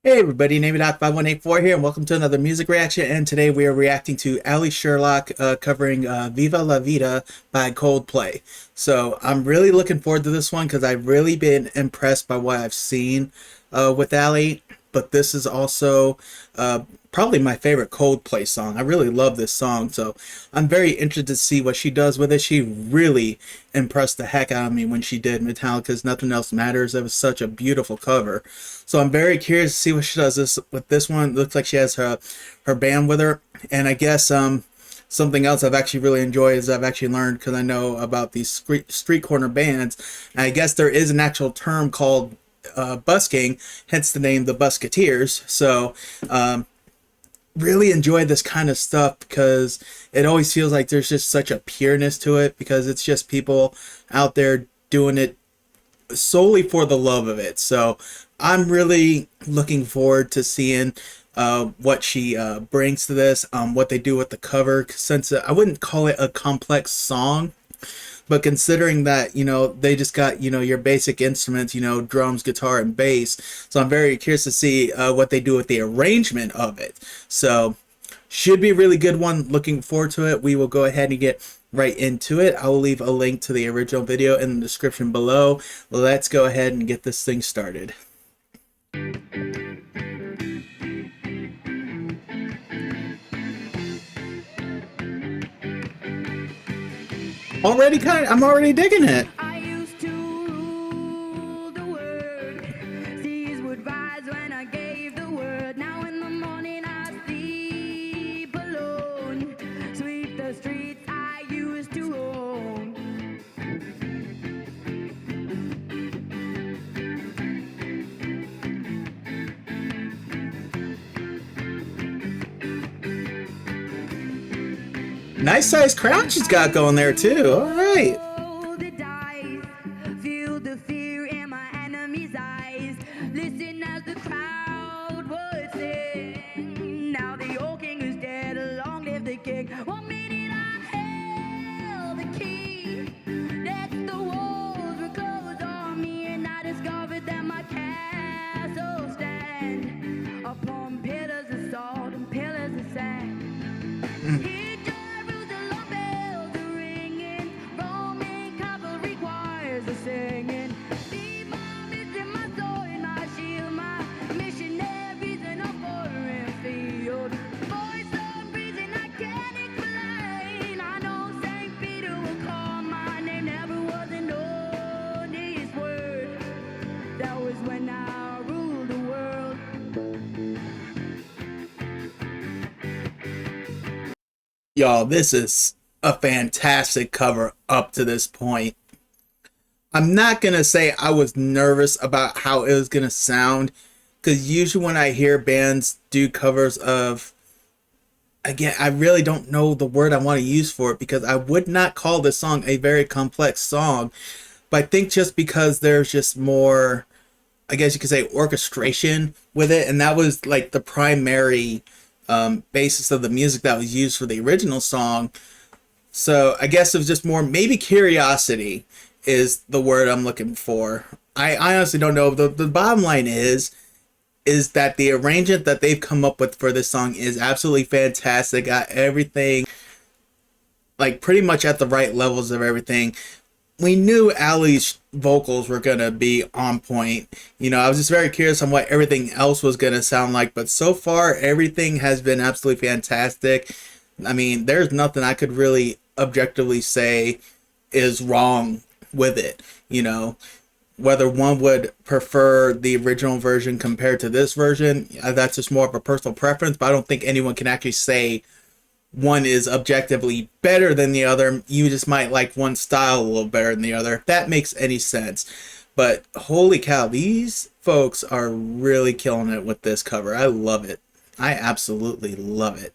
Hey everybody, Navy.5184 here, and welcome to another music reaction. And today we are reacting to Allie Sherlock covering Viva la Vida by Coldplay. So I'm really looking forward to this one because I've really been impressed by what I've seen with Allie. But this is also probably my favorite Coldplay song. I really love this song, so I'm very interested to see what she does with it. She really impressed the heck out of me when she did Metallica's Nothing Else Matters. It was such a beautiful cover. So I'm very curious to see what she does with this one. It looks like she has her band with her, and I guess something else I've actually really enjoyed is I've actually learned, because I know about these street corner bands, and I guess there is an actual term called busking, hence the name the Busketeers. So really enjoy this kind of stuff because it always feels like there's just such a pureness to it, because it's just people out there doing it solely for the love of it. So I'm really looking forward to seeing what she brings to this, what they do with the cover, since I wouldn't call it a complex song. But considering that, they just got, your basic instruments, drums, guitar, and bass. So I'm very curious to see what they do with the arrangement of it. So should be a really good one. Looking forward to it. We will go ahead and get right into it. I will leave a link to the original video in the description below. Let's go ahead and get this thing started. I'm already digging it. I used to rule the world. Seas would rise when I gave the word. Now in the morning I sleep alone. Sweep the streets I used to own. Nice size crowd she's got going there too. All right. Roll the dice. Feel the fear in my enemy's eyes. Listen as the crowd would sing. Now the old king is dead, long live the king. 1 minute I held the key. Next the walls were closed on me, and I discovered that my castle stand upon pillars of salt and pillars of sand. Singing, be my mission, my sword, my shield, my missionaries in a foreign field. Voice of reason I can't explain. I know Saint Peter will call my name. Never was an honest word. That was when I ruled the world. Y'all, this is a fantastic cover up to this point. I'm not going to say I was nervous about how it was going to sound, because usually when I hear bands do covers of, again, I really don't know the word I want to use for it, because I would not call this song a very complex song. But I think just because there's just more, I guess you could say, orchestration with it, and that was like the primary basis of the music that was used for the original song. So I guess it was just more, maybe curiosity is the word I'm looking for. I honestly don't know. The bottom line is that the arrangement that they've come up with for this song is absolutely fantastic. Got everything like pretty much at the right levels of everything. We knew Allie's vocals were gonna be on point. I was just very curious on what everything else was gonna sound like, but so far everything has been absolutely fantastic. I mean, there's nothing I could really objectively say is wrong with it. Whether one would prefer the original version compared to this version, that's just more of a personal preference, but I don't think anyone can actually say one is objectively better than the other. You just might like one style a little better than the other, if that makes any sense. But holy cow, these folks are really killing it with this cover. I love it. I absolutely love it.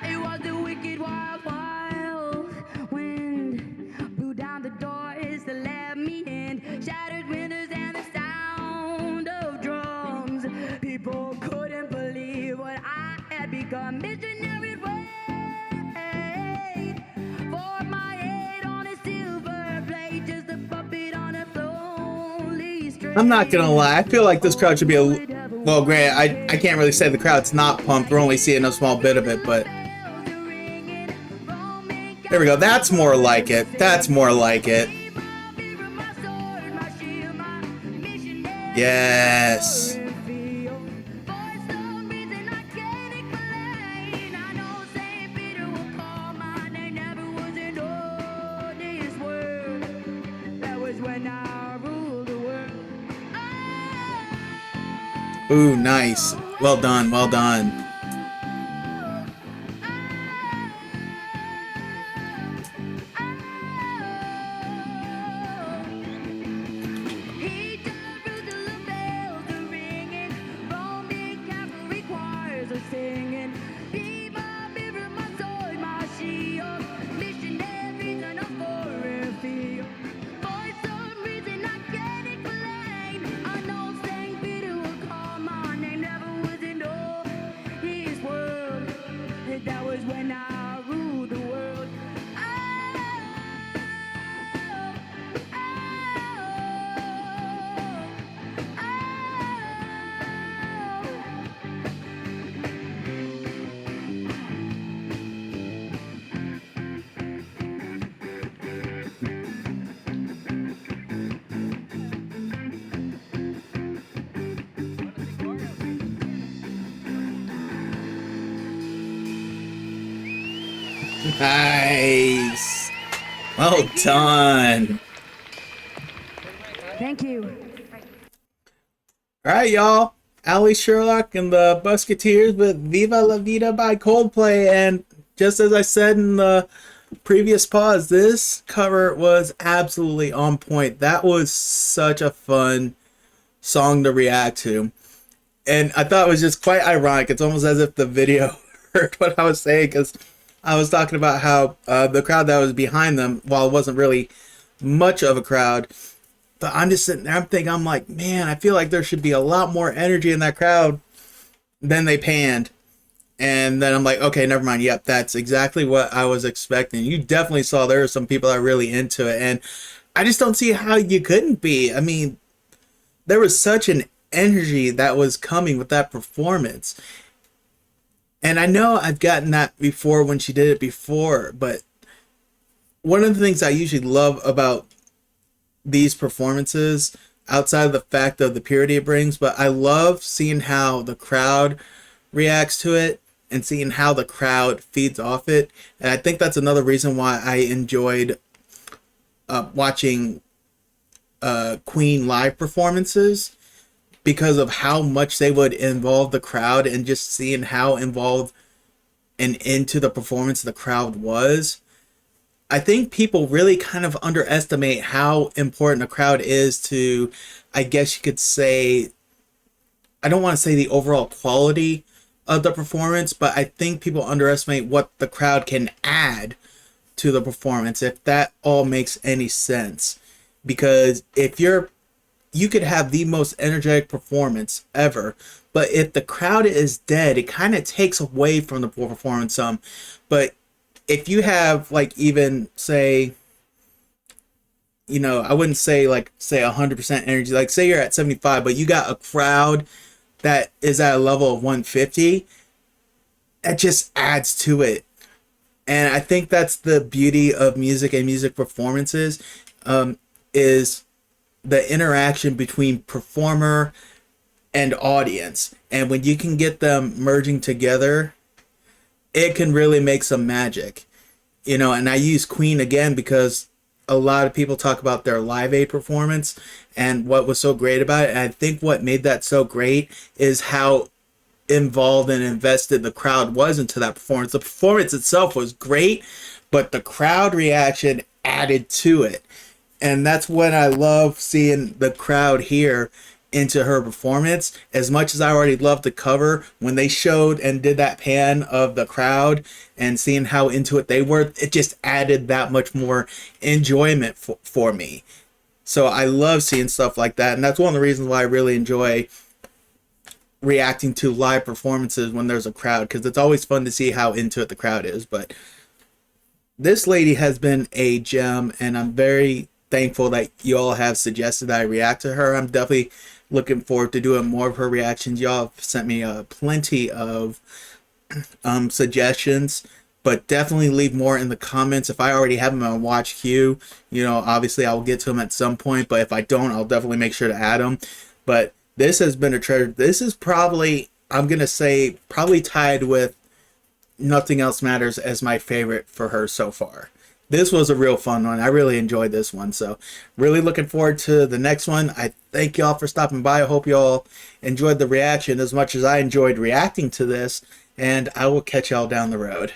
It was the wicked wild, wild wind blew down the doors to let me in. Shattered windows and the sound of drums. People couldn't believe what I had become. Missionary way I'm not gonna lie, I feel like this crowd should be a, well, granted, I can't really say the crowd's not pumped, we're only seeing a small bit of it, but there we go, that's more like it, that's more like it. Yes. Ooh, nice. Well done, well done. That was when I ruled the world. Nice. Well done. Thank you. Alright, y'all. Allie Sherlock and the Musketeers with Viva la Vida by Coldplay. And just as I said in the previous pause, this cover was absolutely on point. That was such a fun song to react to. And I thought it was just quite ironic. It's almost as if the video heard what I was saying, because I was talking about how the crowd that was behind them, while it wasn't really much of a crowd, but I'm just sitting there, I'm like, man, I feel like there should be a lot more energy in that crowd. Then they panned. And then I'm like, okay, never mind. Yep, that's exactly what I was expecting. You definitely saw there were some people that are really into it. And I just don't see how you couldn't be. I mean, there was such an energy that was coming with that performance. And I know I've gotten that before when she did it before, but one of the things I usually love about these performances, outside of the fact of the purity it brings, but I love seeing how the crowd reacts to it and seeing how the crowd feeds off it. And I think that's another reason why I enjoyed watching Queen live performances, because of how much they would involve the crowd, and just seeing how involved and into the performance the crowd was. I think people really kind of underestimate how important a crowd is to, I guess you could say, I don't want to say the overall quality of the performance, but I think people underestimate what the crowd can add to the performance, if that all makes any sense. Because if you could have the most energetic performance ever, but if the crowd is dead, it kind of takes away from the performance some. But if you have, like, even say, you know, I wouldn't say like, say 100% energy, like say you're at 75, but you got a crowd that is at a level of 150, that just adds to it. And I think that's the beauty of music and music performances, is the interaction between performer and audience. And when you can get them merging together, it can really make some magic. You know, and I use Queen again because a lot of people talk about their Live Aid performance and what was so great about it. And I think what made that so great is how involved and invested the crowd was into that performance. The performance itself was great, but the crowd reaction added to it. And that's when I love seeing the crowd here into her performance. As much as I already loved the cover, when they showed and did that pan of the crowd and seeing how into it they were, it just added that much more enjoyment for me. So I love seeing stuff like that. And that's one of the reasons why I really enjoy reacting to live performances when there's a crowd, because it's always fun to see how into it the crowd is. But this lady has been a gem, and I'm very thankful that you all have suggested that I react to her. I'm definitely looking forward to doing more of her reactions. Y'all have sent me plenty of suggestions, but definitely leave more in the comments. If I already have them on watch queue, you know, obviously I'll get to them at some point, but if I don't, I'll definitely make sure to add them. But this has been a treasure. This is probably, I'm gonna say, probably tied with Nothing Else Matters as my favorite for her so far. This was a real fun one. I really enjoyed this one. So really looking forward to the next one. I thank y'all for stopping by. I hope y'all enjoyed the reaction as much as I enjoyed reacting to this. And I will catch y'all down the road.